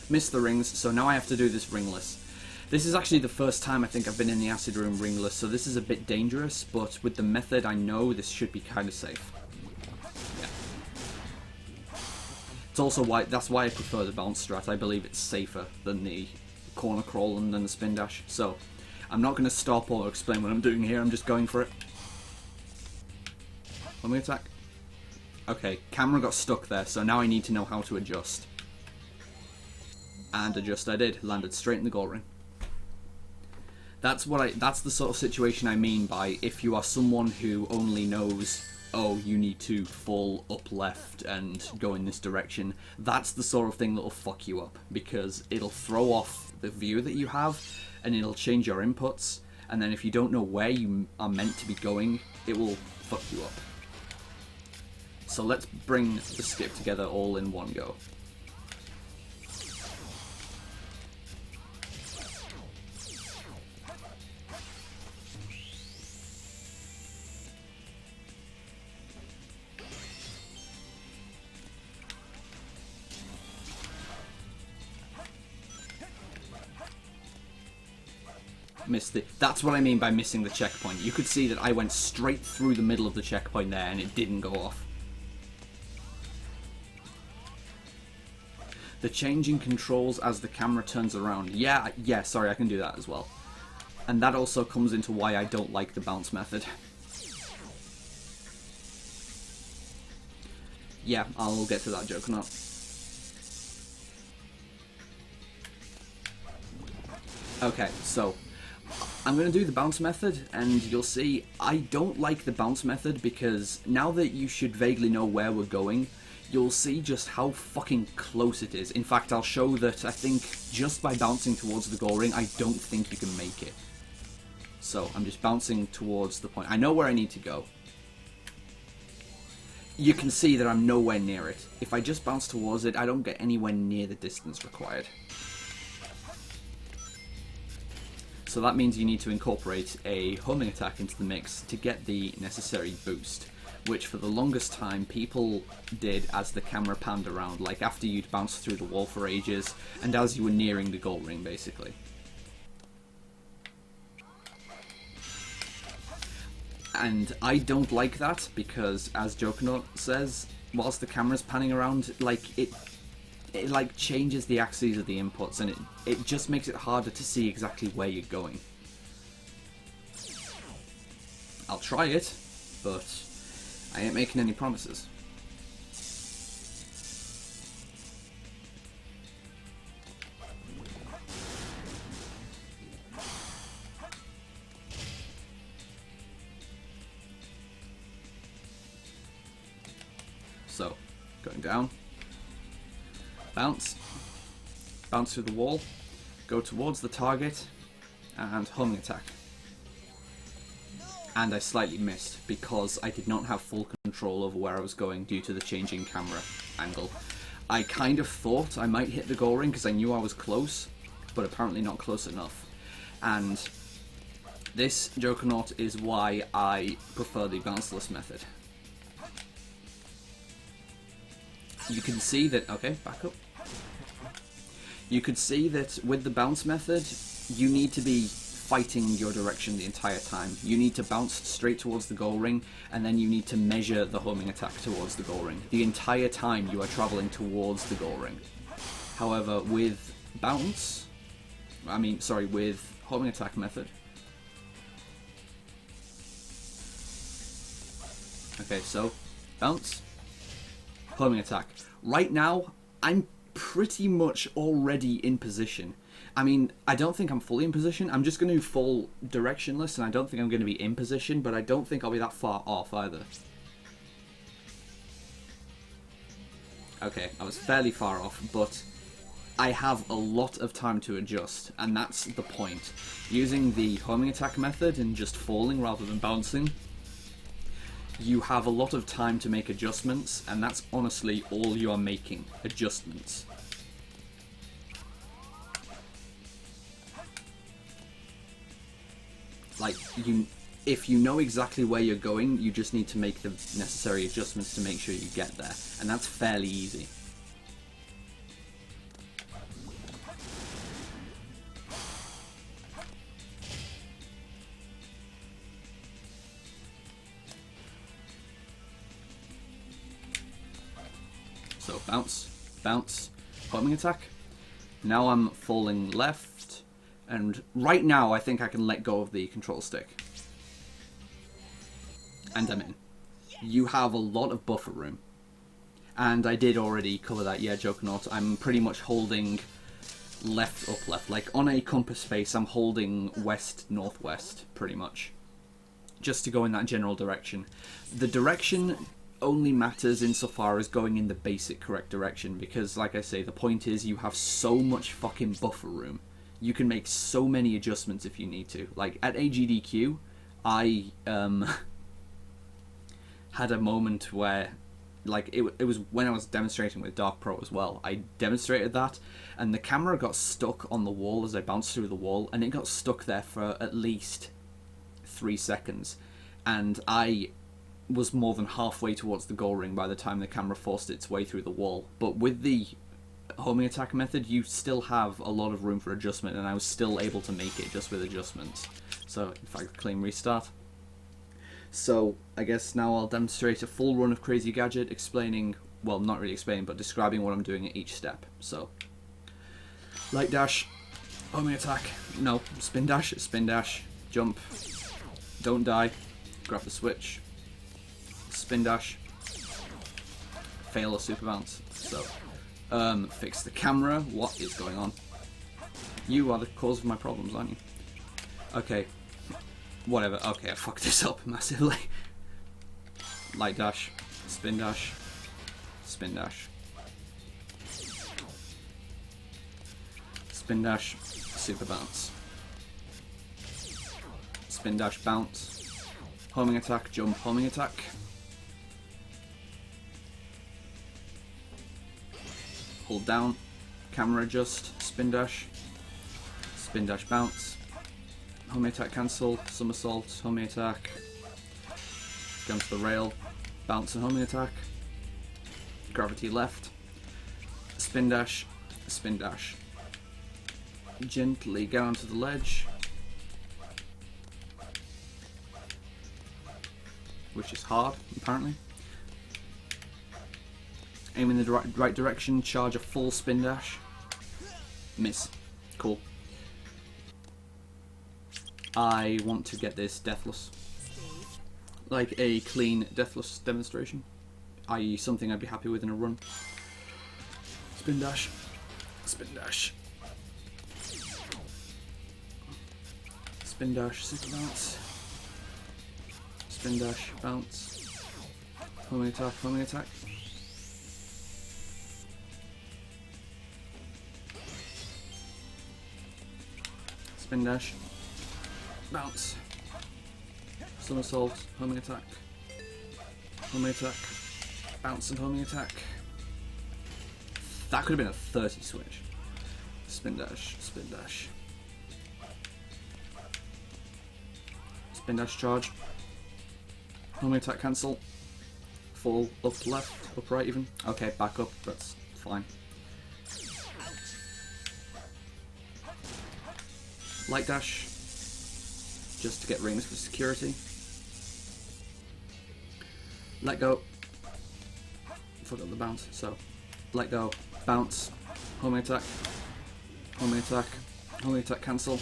Missed the rings, so now I have to do this ringless. This is actually the first time I think I've been in the acid room ringless, so this is a bit dangerous, but with the method I know this should be kind of safe. Yeah. It's also that's why I prefer the bounce strat. I believe it's safer than the corner crawl and then the spin dash. So I'm not going to stop or explain what I'm doing here, I'm just going for it. Let me attack. Okay, camera got stuck there, so now I need to know how to adjust. And adjust I did, landed straight in the goal ring. That's the sort of situation I mean by if you are someone who only knows, oh, you need to fall up left and go in this direction, that's the sort of thing that'll fuck you up, because it'll throw off the view that you have, and it'll change your inputs, and then if you don't know where you are meant to be going, it will fuck you up. So let's bring the skip together all in one go. Missed it. That's what I mean by missing the checkpoint. You could see that I went straight through the middle of the checkpoint there and it didn't go off. The changing controls as the camera turns around. Yeah, sorry, I can do that as well. And that also comes into why I don't like the bounce method. Yeah, I'll get to that joke or not. Okay, so I'm going to do the bounce method, and you'll see I don't like the bounce method because now that you should vaguely know where we're going, you'll see just how fucking close it is. In fact, I'll show that I think just by bouncing towards the goal ring, I don't think you can make it. So I'm just bouncing towards the point. I know where I need to go. You can see that I'm nowhere near it. If I just bounce towards it, I don't get anywhere near the distance required. So that means you need to incorporate a homing attack into the mix to get the necessary boost, which for the longest time people did as the camera panned around, like after you'd bounced through the wall for ages, and as you were nearing the goal ring, basically. And I don't like that, because as Jokernaut says, whilst the camera's panning around, like, it like changes the axes of the inputs, and it just makes it harder to see exactly where you're going. I'll try it, but I ain't making any promises. So, going down. Bounce through the wall, go towards the target, and homing attack. And I slightly missed because I did not have full control over where I was going due to the changing camera angle. I kind of thought I might hit the goal ring because I knew I was close, but apparently not close enough. And this, Jokernaut, is why I prefer the bounceless method. You can see that, okay, back up. You could see that with the bounce method, you need to be fighting your direction the entire time. You need to bounce straight towards the goal ring, and then you need to measure the homing attack towards the goal ring. The entire time you are traveling towards the goal ring. However, with with homing attack method. Okay, so, bounce, homing attack. Right now, I'm pretty much already in position. I mean, I don't think I'm fully in position. I'm just going to fall directionless, and I don't think I'm going to be in position, but I don't think I'll be that far off either. Okay, I was fairly far off, but I have a lot of time to adjust, and that's the point. Using the homing attack method and just falling rather than bouncing, you have a lot of time to make adjustments, and that's honestly all you are making, adjustments. Like, if you know exactly where you're going, you just need to make the necessary adjustments to make sure you get there, and that's fairly easy. So, bounce, homing attack. Now I'm falling left, and right now I think I can let go of the control stick. And I'm in. You have a lot of buffer room. And I did already cover that, yeah, Jokernaut. I'm pretty much holding left, up, left. Like, on a compass face, I'm holding west, northwest, pretty much. Just to go in that general direction. The direction only matters insofar as going in the basic correct direction, because like I say, the point is you have so much fucking buffer room. You can make so many adjustments if you need to. Like at AGDQ, had a moment where, like, it was when I was demonstrating with Dark Pro as well. I demonstrated that, and the camera got stuck on the wall as I bounced through the wall, and it got stuck there for at least 3 seconds, and I was more than halfway towards the goal ring by the time the camera forced its way through the wall. But with the homing attack method, you still have a lot of room for adjustment, and I was still able to make it just with adjustments. So, in fact, clean restart. So, I guess now I'll demonstrate a full run of Crazy Gadget, explaining, well, not really explaining, but describing what I'm doing at each step. So, light dash, homing attack, no, spin dash, jump, don't die, grab the switch, spin dash, fail a super bounce. So, fix the camera. What is going on? You are the cause of my problems, aren't you? Okay. Whatever. Okay, I fucked this up massively. Light dash. Spin dash. Spin dash. Spin dash. Super bounce. Spin dash bounce. Homing attack. Jump. Homing attack. Hold down, camera adjust, spin dash bounce, homing attack cancel, somersault, homing attack, jump to the rail, bounce and homing attack, gravity left, spin dash, gently get onto the ledge, which is hard apparently. Aim in the right direction, charge a full spin dash. Miss. Cool. I want to get this deathless. Like a clean deathless demonstration. I.e. something I'd be happy with in a run. Spin dash. Spin dash. Spin dash, super bounce. Spin dash, bounce. Homing attack, homing attack. Spin dash, bounce, somersault, homing attack, bounce and homing attack. That could have been a 30 switch. Spin dash, spin dash. Spin dash charge. Homing attack cancel. Fall up left, up right even. Okay, back up, that's fine. Light dash, just to get rings for security. Let go. Forgot the bounce, so let go, bounce, homing attack, homing attack, homing attack cancel.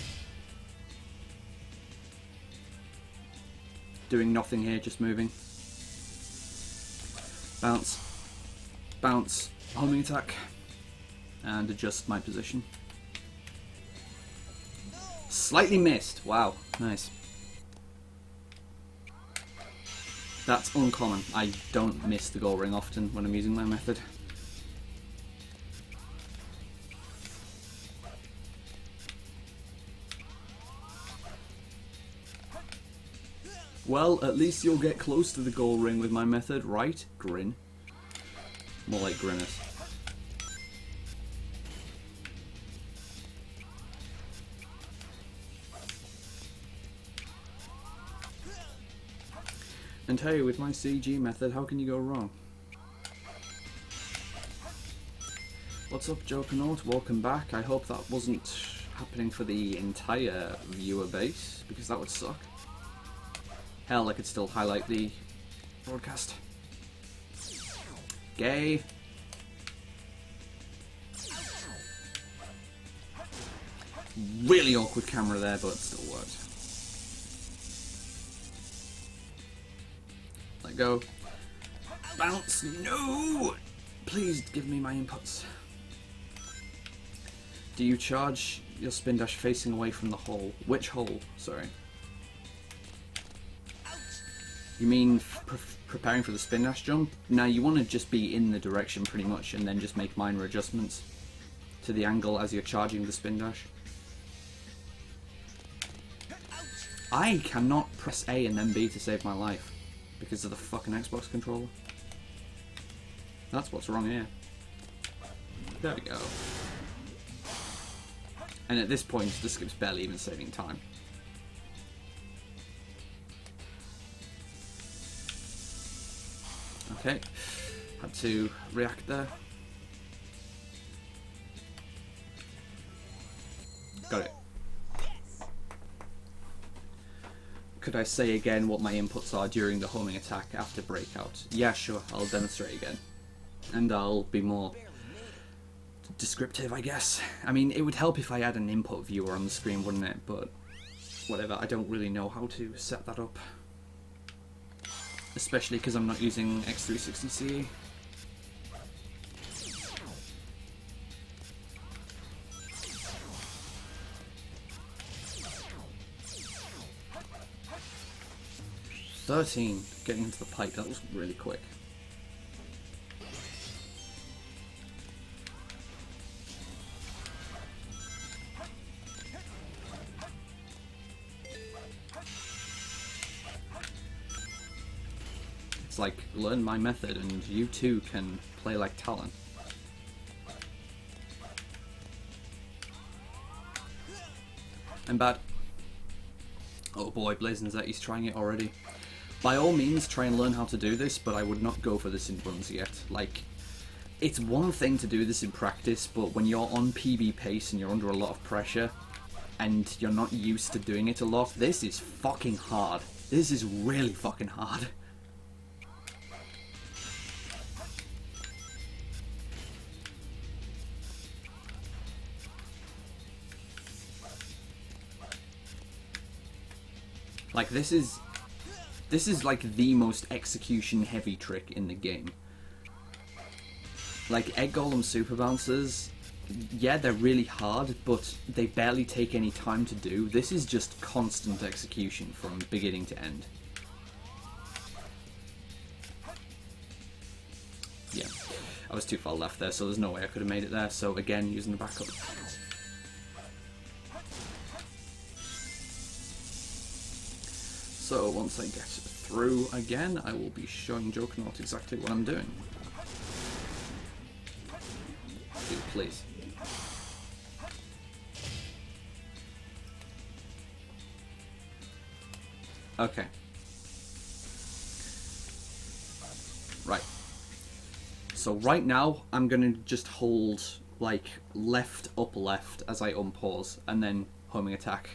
Doing nothing here, just moving. Bounce, bounce, homing attack, and adjust my position. Slightly missed. Wow, nice. That's uncommon. I don't miss the goal ring often when I'm using my method. Well, at least you'll get close to the goal ring with my method, right? Grin. More like grimace. And hey, with my CG method, how can you go wrong? What's up, Jokernaut? Welcome back. I hope that wasn't happening for the entire viewer base, because that would suck. Hell, I could still highlight the broadcast. Gay. Really awkward camera there, but it still worked. Let go. Bounce. No! Please give me my inputs. Do you charge your spin dash facing away from the hole? Which hole? Sorry. You mean preparing for the spin dash jump? No, you want to just be in the direction pretty much and then just make minor adjustments to the angle as you're charging the spin dash. I cannot press A and then B to save my life because of the fucking Xbox controller. That's what's wrong here. There we go. And at this point, the skip's barely even saving time. Okay, had to react there. Got it. Could I say again what my inputs are during the homing attack after breakout? Yeah, sure, I'll demonstrate again. And I'll be more descriptive, I guess. I mean, it would help if I had an input viewer on the screen, wouldn't it? But whatever, I don't really know how to set that up. Especially because I'm not using X360 CE. Getting into the pipe, that was really quick. It's like, learn my method and you too can play like Talon. I'm bad. Oh boy, Blazing Zetti's trying it already. By all means, try and learn how to do this, but I would not go for this in runs yet. Like, it's one thing to do this in practice, but when you're on PB pace and you're under a lot of pressure, and you're not used to doing it a lot, this is fucking hard. This is really fucking hard. Like, this is like the most execution heavy trick in the game. Like, Egg Golem Super Bouncers, yeah, they're really hard, but they barely take any time to do. This is just constant execution from beginning to end. Yeah, I was too far left there, so there's no way I could have made it there, so again, using the backup. So once I get through again, I will be showing Jokernaut exactly what I'm doing. Dude, please. Okay. Right. So right now, I'm gonna just hold like left, up, left as I unpause, and then homing attack.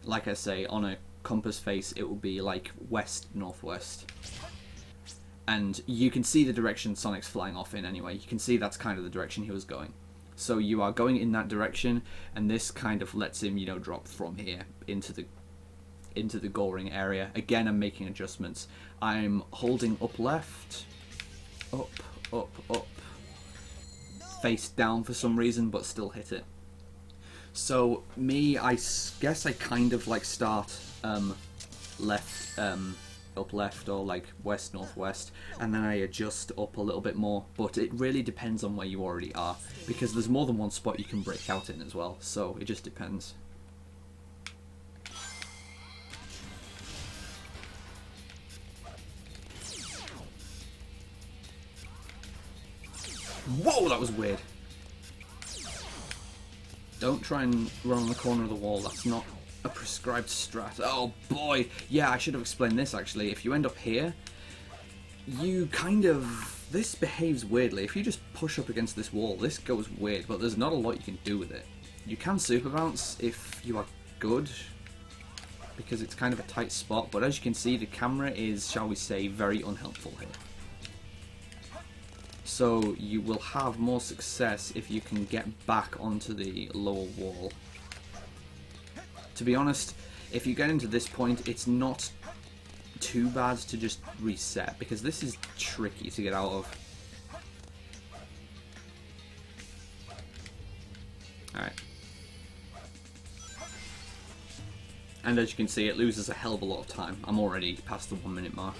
Like I say, on a compass face, it will be like west, northwest. And you can see the direction Sonic's flying off in anyway. You can see that's kind of the direction he was going. So you are going in that direction, and this kind of lets him, you know, drop from here into the goring area. Again, I'm making adjustments. I'm holding up left, up, up, up, face down for some reason, but still hit it. So me, I guess I kind of like start left, up left, or like west, northwest, and then I adjust up a little bit more, but it really depends on where you already are, because there's more than one spot you can break out in as well, so it just depends. Whoa, that was weird. Don't try and run on the corner of the wall, that's not a prescribed strat. Oh boy, yeah, I should have explained this actually. If you end up here, you kind of... this behaves weirdly. If you just push up against this wall, this goes weird, but there's not a lot you can do with it. You can super bounce if you are good, because it's kind of a tight spot, but as you can see, the camera is, shall we say, very unhelpful here. So you will have more success if you can get back onto the lower wall. To be honest, if you get into this point, it's not too bad to just reset, because this is tricky to get out of. Alright. And as you can see, it loses a hell of a lot of time. I'm already past the 1 minute mark.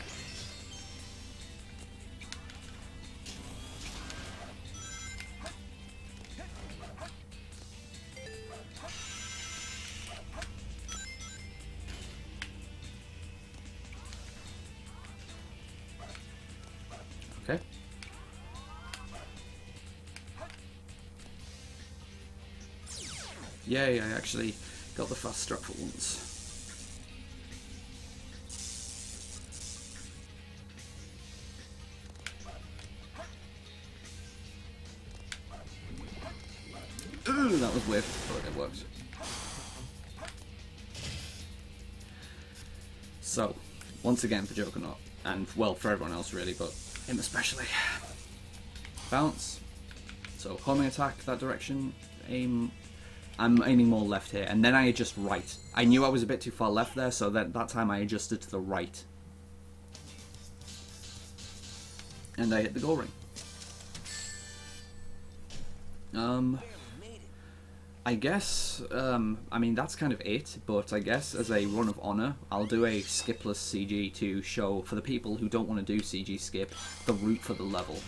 Yay, I actually got the fast strat for once. Ooh, that was weird, but it worked. So, once again for Jokernaut, and well, for everyone else really, but him especially. Bounce. So, homing attack that direction, aim. I'm aiming more left here, and then I adjust right. I knew I was a bit too far left there, so that time I adjusted to the right. And I hit the goal ring. I guess, I mean, that's kind of it, but I guess as a run of honour, I'll do a skipless CG to show, for the people who don't want to do CG skip, the route for the level.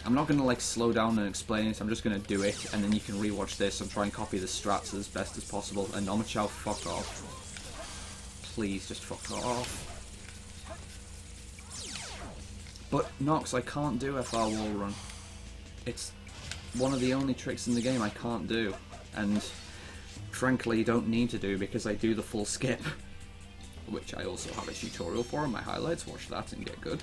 I'm not going to, like, slow down and explain it, I'm just going to do it, and then you can rewatch this and try and copy the strats as best as possible, and Omochao, fuck off. Please, just fuck off. But, Nox, I can't do FR wall run. It's one of the only tricks in the game I can't do. And frankly don't need to do because I do the full skip, which I also have a tutorial for in my highlights. Watch that and get good.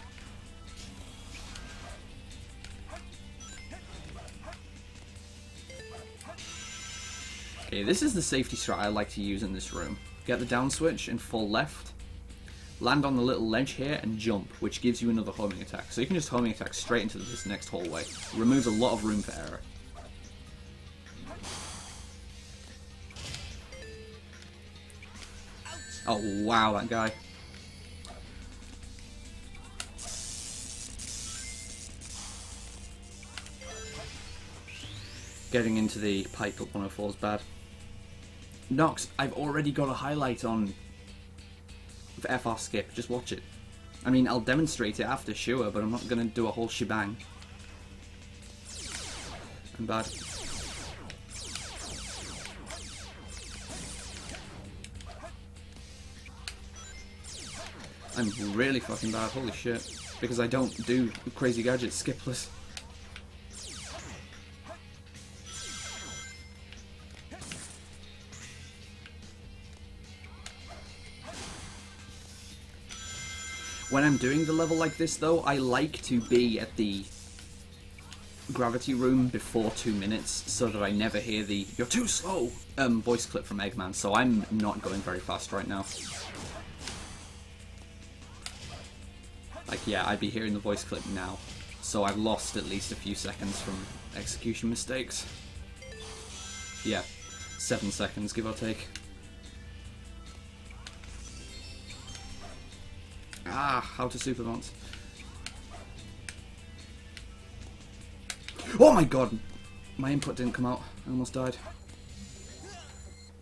Okay, this is the safety strat I like to use in this room. Get the down switch and fall left, land on the little ledge here and jump, which gives you another homing attack. So you can just homing attack straight into this next hallway. Removes a lot of room for error. Oh wow, that guy. Getting into the pipe at 104 is bad. Nox, I've already got a highlight on FR skip, just watch it. I mean, I'll demonstrate it after, sure, but I'm not going to do a whole shebang. I'm bad. I'm really fucking bad, holy shit. Because I don't do crazy gadgets skipless. When I'm doing the level like this though, I like to be at the gravity room before 2 minutes so that I never hear the "you're too slow" voice clip from Eggman, so I'm not going very fast right now. Like, yeah, I'd be hearing the voice clip now, so I've lost at least a few seconds from execution mistakes. Yeah, 7 seconds, give or take. Ah, how to super bounce. Oh my god! My input didn't come out. I almost died.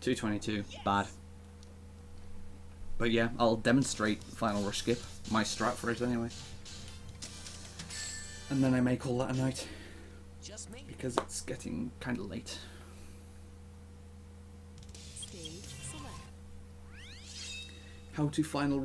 222. Bad. But yeah, I'll demonstrate Final Rush Skip. My strat for it anyway. And then I may call that a night. Because it's getting kind of late. How to Final